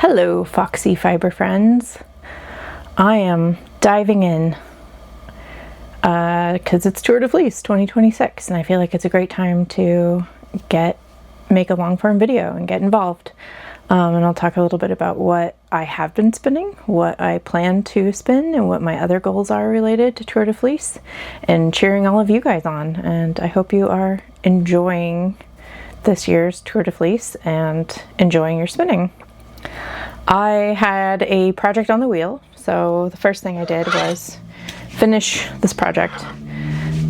Hello, Foxy Fiber friends. I am diving in because it's Tour de Fleece 2026 and I feel like it's a great time to make a long form video and get involved. And I'll talk a little bit about what I have been spinning, what I plan to spin, and what my other goals are related to Tour de Fleece, and cheering all of you guys on. And I hope you are enjoying this year's Tour de Fleece and enjoying your spinning. I had a project on the wheel, so the first thing I did was finish this project.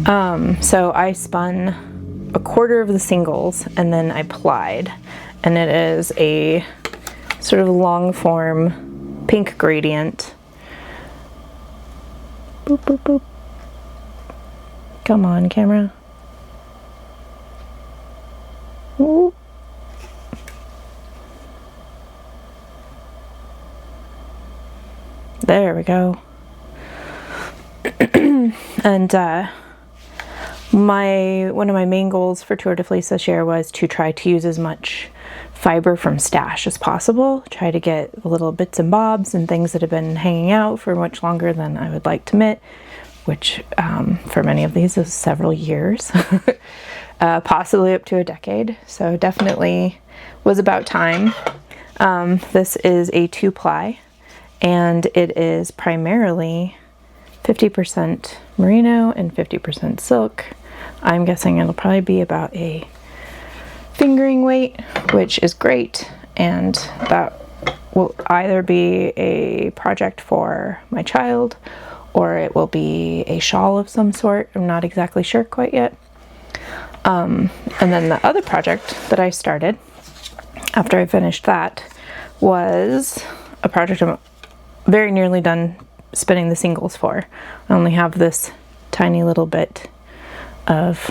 So I spun a quarter of the singles and then I plied, and it is a sort of long form pink gradient. Boop, boop, boop. Come on, camera. Whoop. There we go. And one of my main goals for Tour de Fleece this year was to try to use as much fiber from stash as possible. Try to get little bits and bobs and things that have been hanging out for much longer than I would like to knit, which for many of these is several years, possibly up to a decade. So definitely was about time. This is a 2-ply. And it is primarily 50% merino and 50% silk. I'm guessing it'll probably be about a fingering weight, which is great. And that will either be a project for my child or it will be a shawl of some sort. I'm not exactly sure quite yet. And then the other project that I started after I finished that was a project I'm very nearly done spinning the singles for. I only have this tiny little bit of,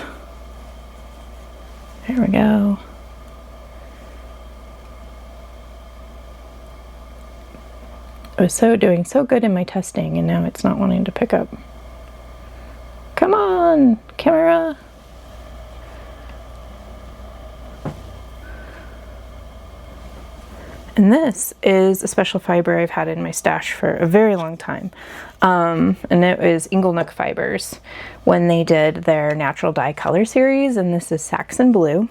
there we go. I was doing so good in my testing and now it's not wanting to pick up. Come on, camera. And this is a special fiber I've had in my stash for a very long time. And it was Inglenook Fibers when they did their natural dye color series, and this is Saxon Blue.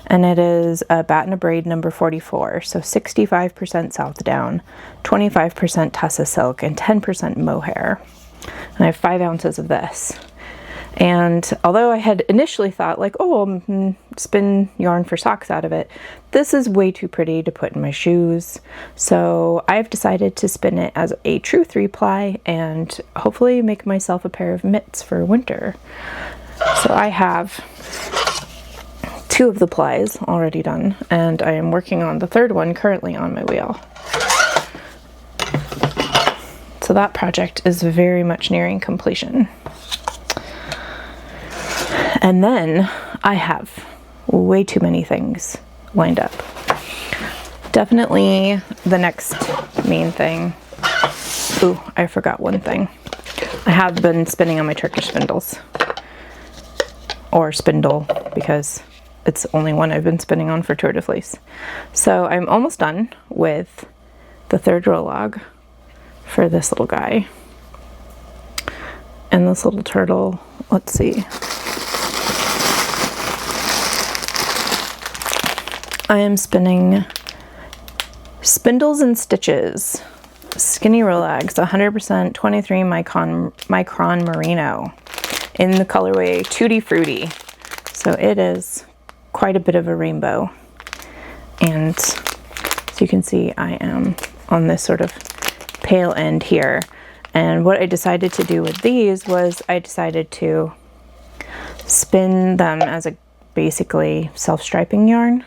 And it is a Batten Braid number 44, so 65% South Down, 25% Tussa Silk, and 10% mohair. And I have 5 ounces of this. And although I had initially thought like, oh, I'll spin yarn for socks out of it, this is way too pretty to put in my shoes. So I've decided to spin it as a true 3-ply and hopefully make myself a pair of mitts for winter. So I have 2 of the plies already done, and I am working on the 3rd one currently on my wheel. So that project is very much nearing completion. And then I have way too many things lined up. Definitely the next main thing. Ooh, I forgot one thing. I have been spinning on my Turkish spindles. Or Spindle, because it's the only one I've been spinning on for Tour de Fleece. So I'm almost done with the 3rd row log for this little guy. And this little turtle, let's see. I am spinning Spindles and Stitches, Skinny Rolags, 100% 23 micron merino in the colorway Tutti Frutti. So it is quite a bit of a rainbow. And as you can see, I am on this sort of pale end here. And what I decided to do with these was I decided to spin them as a basically self-striping yarn.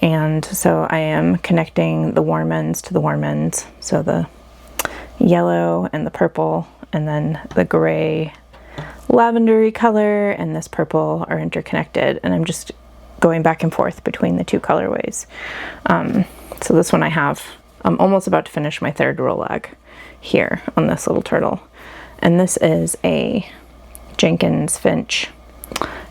And so I am connecting the warm ends to the warm ends. So the yellow and the purple, and then the gray lavendery color and this purple are interconnected. And I'm just going back and forth between the 2 colorways. So this one I'm almost about to finish my 3rd row lag here on this little turtle. And this is a Jenkins Finch.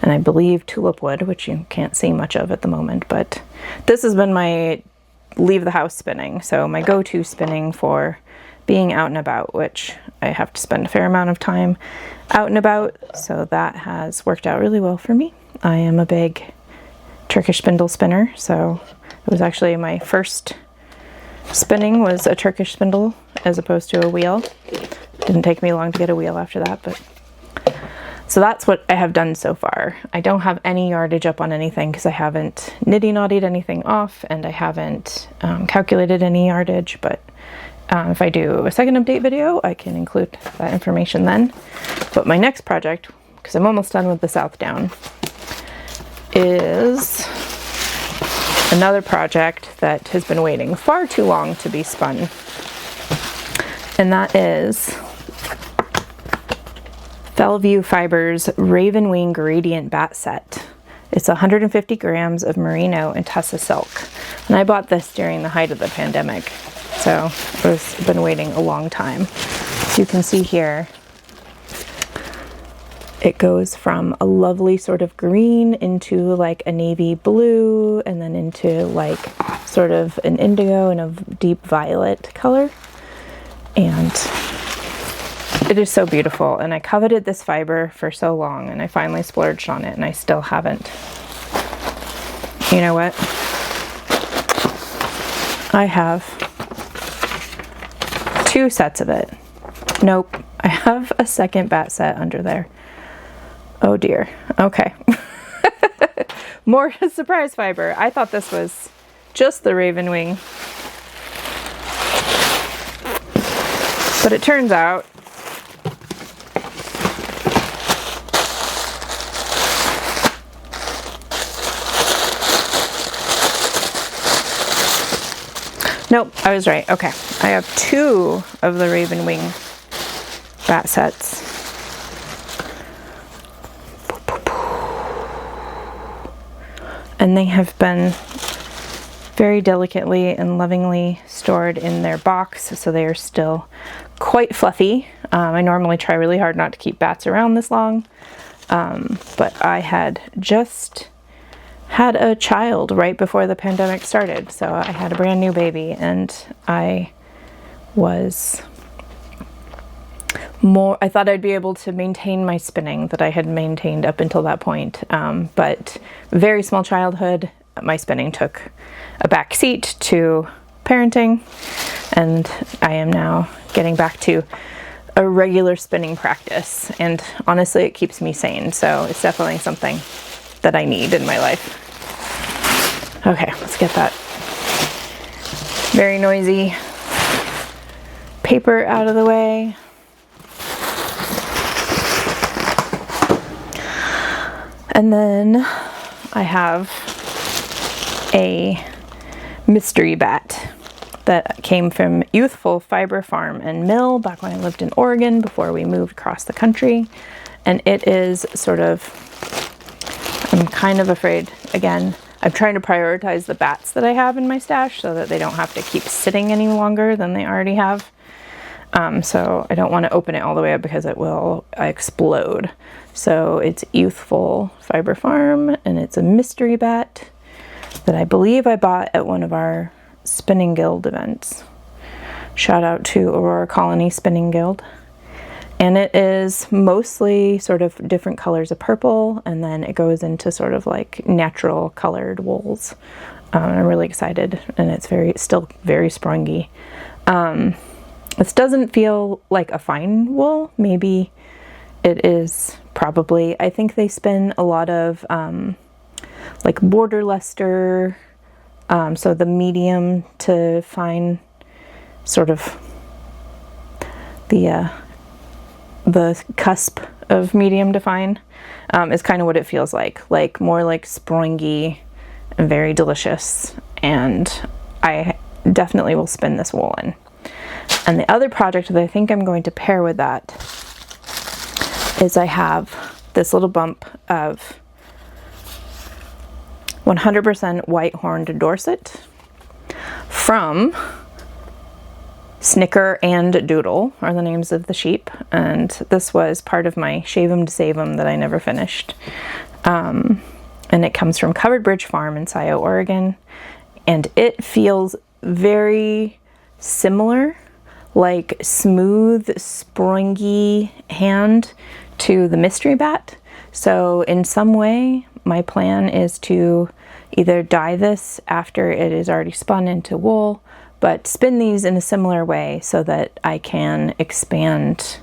And I believe tulip wood, which you can't see much of at the moment, but this has been my leave the house spinning. So my go-to spinning for being out and about, which I have to spend a fair amount of time out and about. So that has worked out really well for me. I am a big Turkish spindle spinner. So it was actually my first spinning was a Turkish spindle as opposed to a wheel. Didn't take me long to get a wheel after that, but so that's what I have done so far. I don't have any yardage up on anything because I haven't nitty-knottied anything off, and I haven't calculated any yardage, but if I do a second update video, I can include that information then. But my next project, because I'm almost done with the South Down, is another project that has been waiting far too long to be spun, and that is Bellevue Fibers Raven Wing Gradient Bat Set. It's 150 grams of merino and tussa silk. And I bought this during the height of the pandemic. So I've been waiting a long time. So you can see here, it goes from a lovely sort of green into like a navy blue, and then into like sort of an indigo and a deep violet color. And it is so beautiful, and I coveted this fiber for so long, and I finally splurged on it, and I still haven't. You know what? I have 2 sets of it. Nope, I have a second bat set under there. Oh dear. Okay. More surprise fiber. I thought this was just the Raven Wing, but it turns out nope, I was right. Okay, I have 2 of the Raven Wing bat sets. And they have been very delicately and lovingly stored in their box, so they are still quite fluffy. I normally try really hard not to keep bats around this long, but I had just had a child right before the pandemic started, so I had a brand new baby, and I thought I'd be able to maintain my spinning that I had maintained up until that point, but very small childhood, my spinning took a back seat to parenting, and I am now getting back to a regular spinning practice, and honestly it keeps me sane, so it's definitely something that I need in my life. Okay, let's get that very noisy paper out of the way. And then I have a mystery bat that came from Youthful Fiber Farm and Mill back when I lived in Oregon before we moved across the country. And it is sort of, I'm kind of afraid, again, I'm trying to prioritize the bats that I have in my stash so that they don't have to keep sitting any longer than they already have. So I don't want to open it all the way up because it will explode. So it's Youthful Fiber Farm, and it's a mystery bat that I believe I bought at one of our Spinning Guild events. Shout out to Aurora Colony Spinning Guild. And it is mostly sort of different colors of purple, and then it goes into sort of like natural colored wools. I'm really excited, and it's still very springy. This doesn't feel like a fine wool. Maybe it is, probably. I think they spin a lot of like border luster, so the medium to fine sort of the cusp of medium to fine is kind of what it feels like more like springy and very delicious, and I definitely will spin this wool in. And the other project that I think I'm going to pair with that is I have this little bump of 100% white horned Dorset from Snicker and Doodle are the names of the sheep, and this was part of my Shave 'em to Save 'em that I never finished. And it comes from Covered Bridge Farm in Scioto, Oregon, and it feels very similar, like smooth, springy hand to the mystery bat. So in some way, my plan is to either dye this after it is already spun into wool, but spin these in a similar way so that I can expand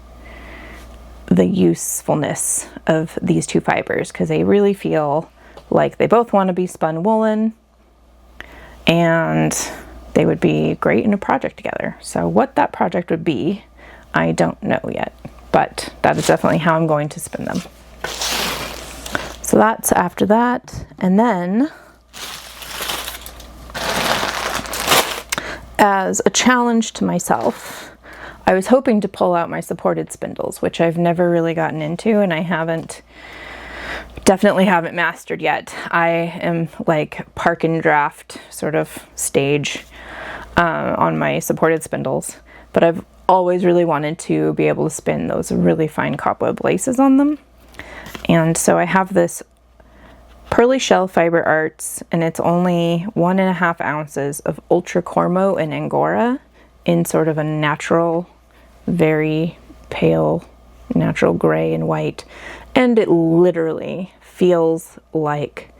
the usefulness of these two fibers, because they really feel like they both want to be spun woolen and they would be great in a project together. So what that project would be, I don't know yet, but that is definitely how I'm going to spin them. So that's after that. And then as a challenge to myself, I was hoping to pull out my supported spindles, which I've never really gotten into, and I definitely haven't mastered yet. I am like park and draft sort of stage on my supported spindles, but I've always really wanted to be able to spin those really fine cobweb laces on them. And so I have this Pearly Shell Fiber Arts, and it's only 1.5 ounces of Ultra Cormo and Angora in sort of a natural, very pale, natural gray and white. And it literally feels like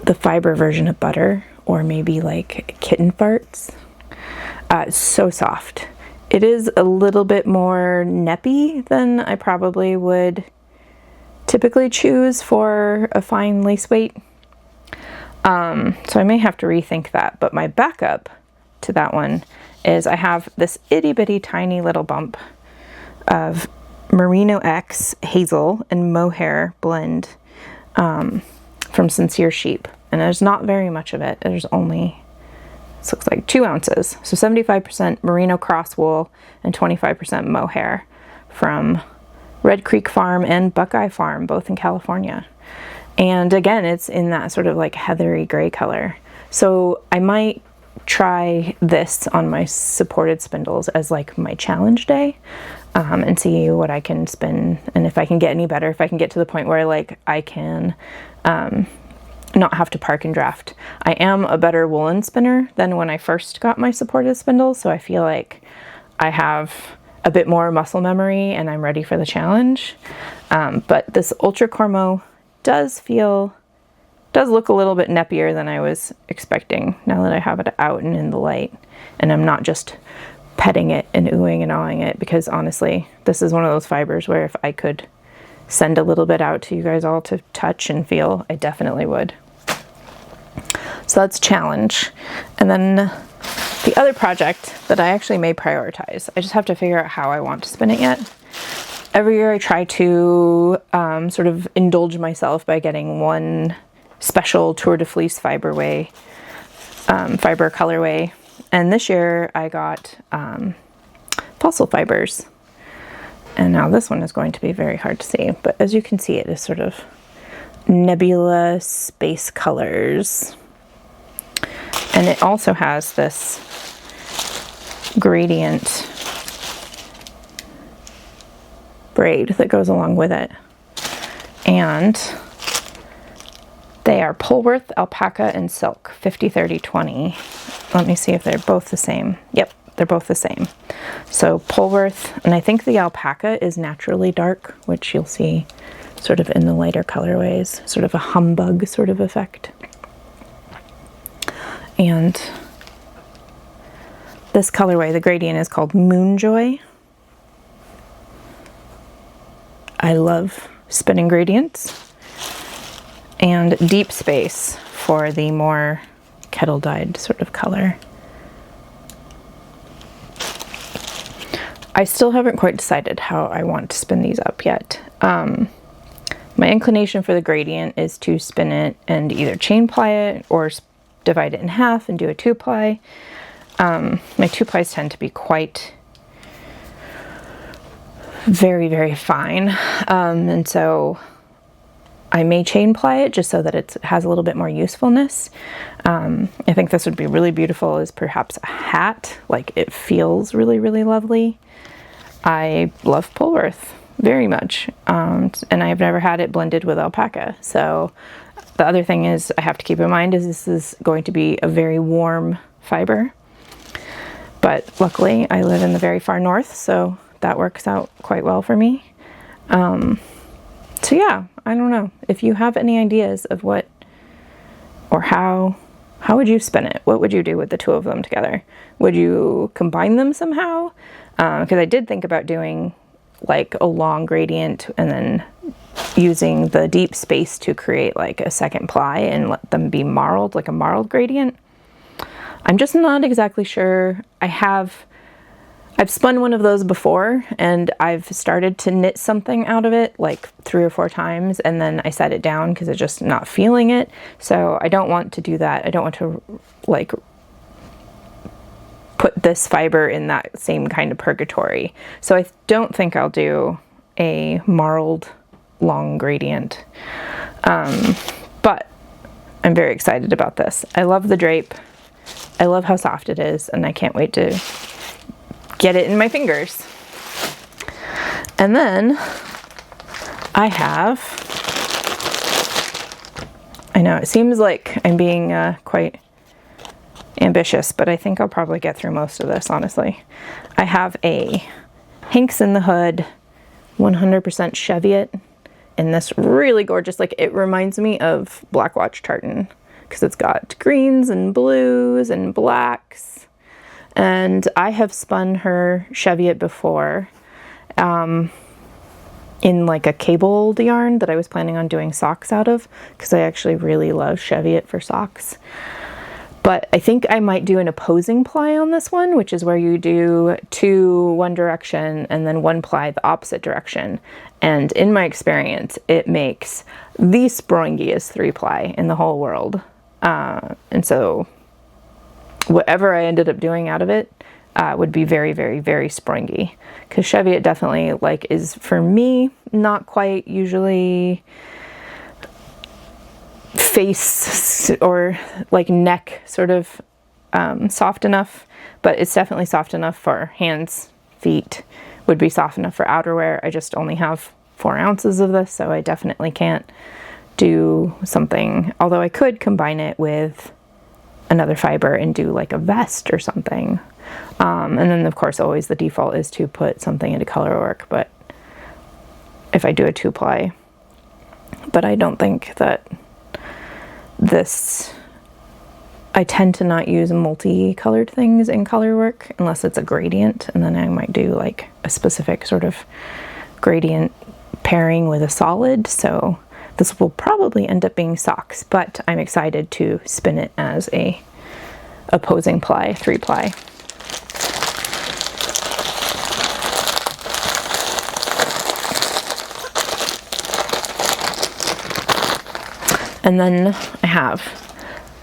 the fiber version of butter, or maybe like kitten farts. It's so soft. It is a little bit more neppy than I probably would typically choose for a fine lace weight. So I may have to rethink that, but my backup to that one is I have this itty bitty tiny little bump of Merino X Hazel and Mohair blend from Sincere Sheep, and there's not very much of it. There's only, this looks like 2 ounces, so 75% merino cross wool and 25% mohair from Red Creek Farm and Buckeye Farm, both in California. And again, it's in that sort of like heathery gray color. So I might try this on my supported spindles as like my challenge day, and see what I can spin, and if I can get any better, if I can get to the point where like I can not have to park and draft. I am a better woolen spinner than when I first got my supported spindles, so I feel like I have a bit more muscle memory and I'm ready for the challenge. But this Ultra Cormo does look a little bit neppier than I was expecting now that I have it out and in the light, and I'm not just petting it and oohing and awing it, because honestly, this is one of those fibers where if I could send a little bit out to you guys all to touch and feel, I definitely would. So that's challenge. And then the other project that I actually may prioritize, I just have to figure out how I want to spin it yet. Every year I try to sort of indulge myself by getting one special Tour de Fleece fiber colorway. And this year I got fossil fibers. And now this one is going to be very hard to see, but as you can see, it is sort of nebula space colors. And it also has this gradient braid that goes along with it. And they are Polworth, alpaca, and silk, 50, 30, 20. Let me see if they're both the same. Yep, they're both the same. So Polworth, and I think the alpaca is naturally dark, which you'll see sort of in the lighter colorways, sort of a humbug sort of effect. And this colorway, the gradient, is called Moonjoy. I love spinning gradients. And Deep Space for the more kettle dyed sort of color. I still haven't quite decided how I want to spin these up yet. My inclination for the gradient is to spin it and either chain ply it or divide it in half and do a 2-ply. My 2-plies tend to be quite very, very fine. And so I may chain ply it just so that it has a little bit more usefulness. I think this would be really beautiful as perhaps a hat. Like, it feels really, really lovely. I love Polworth. very much. And I've never had it blended with alpaca. So the other thing is I have to keep in mind is this is going to be a very warm fiber. But luckily I live in the very far north, so that works out quite well for me. So yeah, I don't know. If you have any ideas of what or how would you spin it? What would you do with the two of them together? Would you combine them somehow? Because I did think about doing like a long gradient and then using the deep space to create like a second ply and let them be marled, like a marled gradient. I'm just not exactly sure. I've spun one of those before and I've started to knit something out of it like 3 or 4 times, and then I set it down because it's just not feeling it. So I don't want to do that. I don't want to like put this fiber in that same kind of purgatory. So I don't think I'll do a marled long gradient. But I'm very excited about this. I love the drape. I love how soft it is, and I can't wait to get it in my fingers. And then I know it seems like I'm being quite ambitious, but I think I'll probably get through most of this, honestly. I have a Hanks in the Hood 100% Cheviot in this really gorgeous, like it reminds me of Black Watch tartan because it's got greens and blues and blacks. And I have spun her Cheviot before in like a cabled yarn that I was planning on doing socks out of because I actually really love Cheviot for socks. But I think I might do an opposing ply on this one, which is where you do 2 one direction and then 1 ply the opposite direction. And in my experience, it makes the springiest 3-ply in the whole world. And so whatever I ended up doing out of it would be very, very, very springy. Because Cheviot definitely like is, for me, not quite usually face or like neck sort of soft enough, but it's definitely soft enough for hands, feet, would be soft enough for outerwear. I just only have 4 ounces of this, so I definitely can't do something, although I could combine it with another fiber and do like a vest or something. And then of course always the default is to put something into color work, but if I do a 2-ply, but I don't think that this, I tend to not use multicolored things in color work unless it's a gradient, and then I might do like a specific sort of gradient pairing with a solid. So this will probably end up being socks, but I'm excited to spin it as a opposing ply, 3-ply. And then I have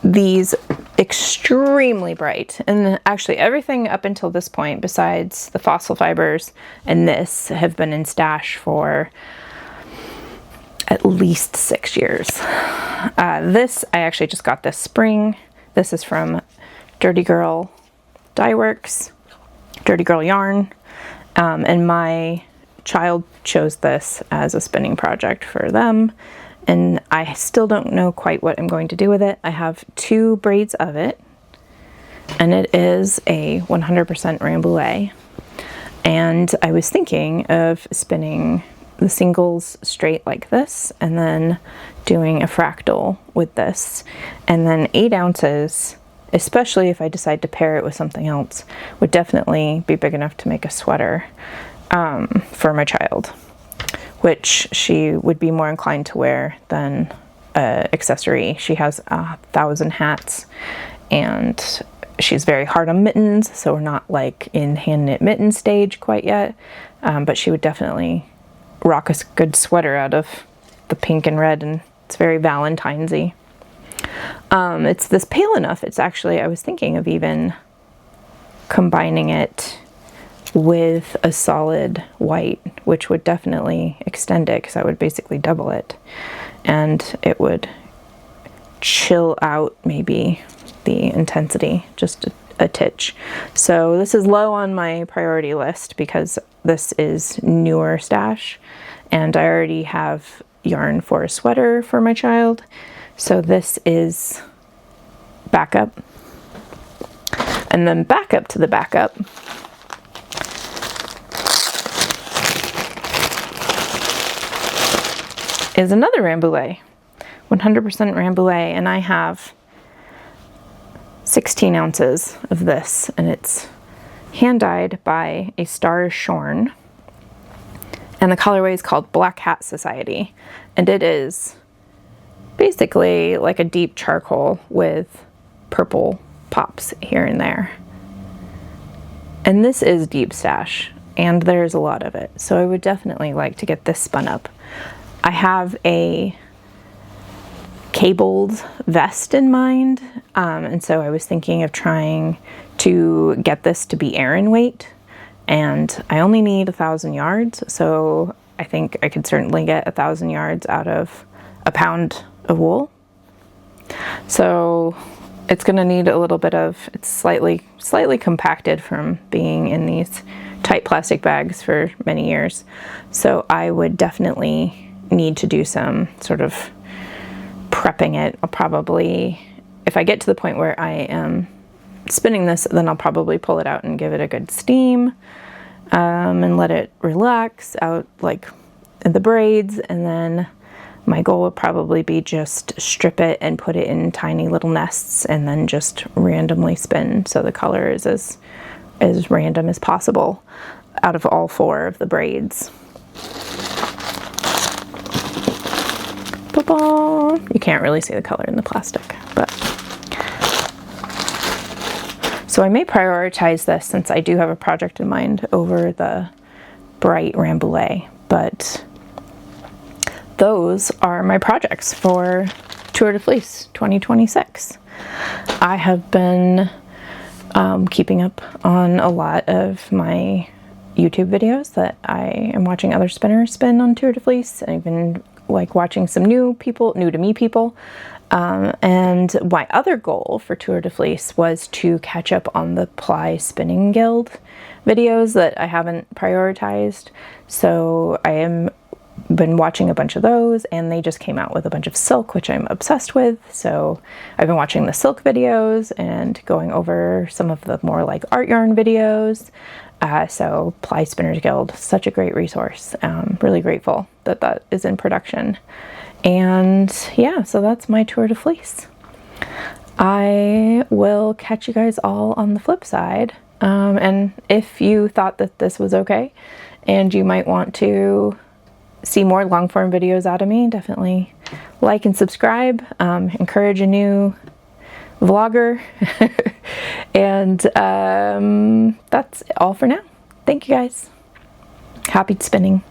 these extremely bright, and actually everything up until this point besides the fossil fibers and this have been in stash for at least 6 years. This, I actually just got this spring. This is from Dirty Girl Dye Works, Dirty Girl Yarn, and my child chose this as a spinning project for them, and I still don't know quite what I'm going to do with it. I have 2 braids of it, and it is a 100% Rambouillet, and I was thinking of spinning the singles straight like this and then doing a fractal with this, and then 8 ounces, especially if I decide to pair it with something else, would definitely be big enough to make a sweater for my child, which she would be more inclined to wear than accessory. She has 1,000 hats and she's very hard on mittens, so we're not like in hand knit mitten stage quite yet, but she would definitely rock a good sweater out of the pink and red, and it's very Valentine's-y. It's this pale enough, it's actually, I was thinking of even combining it with a solid white, which would definitely extend it because I would basically double it, and it would chill out maybe the intensity just a titch. So this is low on my priority list because this is newer stash and I already have yarn for a sweater for my child. So this is backup. And then backup to the backup is another Rambouillet, 100% Rambouillet, and I have 16 ounces of this, and it's hand dyed by a Star Shorn, and the colorway is called Black Hat Society, and it is basically like a deep charcoal with purple pops here and there. And this is deep stash, and there's a lot of it, so I would definitely like to get this spun up. I have a cabled vest in mind, and so I was thinking of trying to get this to be Aran weight, and I only need 1,000 yards, so I think I could certainly get 1,000 yards out of a pound of wool. So it's going to need a little bit of, it's slightly compacted from being in these tight plastic bags for many years, so I would definitely need to do some sort of prepping it. I'll probably, if I get to the point where I am spinning this, then I'll probably pull it out and give it a good steam, and let it relax out like in the braids, and then my goal would probably be just strip it and put it in tiny little nests and then just randomly spin so the color is as random as possible out of all 4 of the braids. You can't really see the color in the plastic, but so I may prioritize this since I do have a project in mind over the bright Rambouillet, but those are my projects for Tour de Fleece 2026. I have been keeping up on a lot of my YouTube videos that I am watching other spinners spin on Tour de Fleece. I've been like watching some new to me people, and my other goal for Tour de Fleece was to catch up on the Ply Spinning Guild videos that I haven't prioritized. So I am been watching a bunch of those, and they just came out with a bunch of silk, which I'm obsessed with. So I've been watching the silk videos and going over some of the more like art yarn videos. So Ply Spinners Guild, such a great resource. Really grateful that that is in production. And yeah, so that's my Tour de Fleece. I will catch you guys all on the flip side. And if you thought that this was okay and you might want to see more long form videos out of me, definitely like and subscribe. Encourage a new vlogger. And that's all for now. Thank you guys. Happy spinning.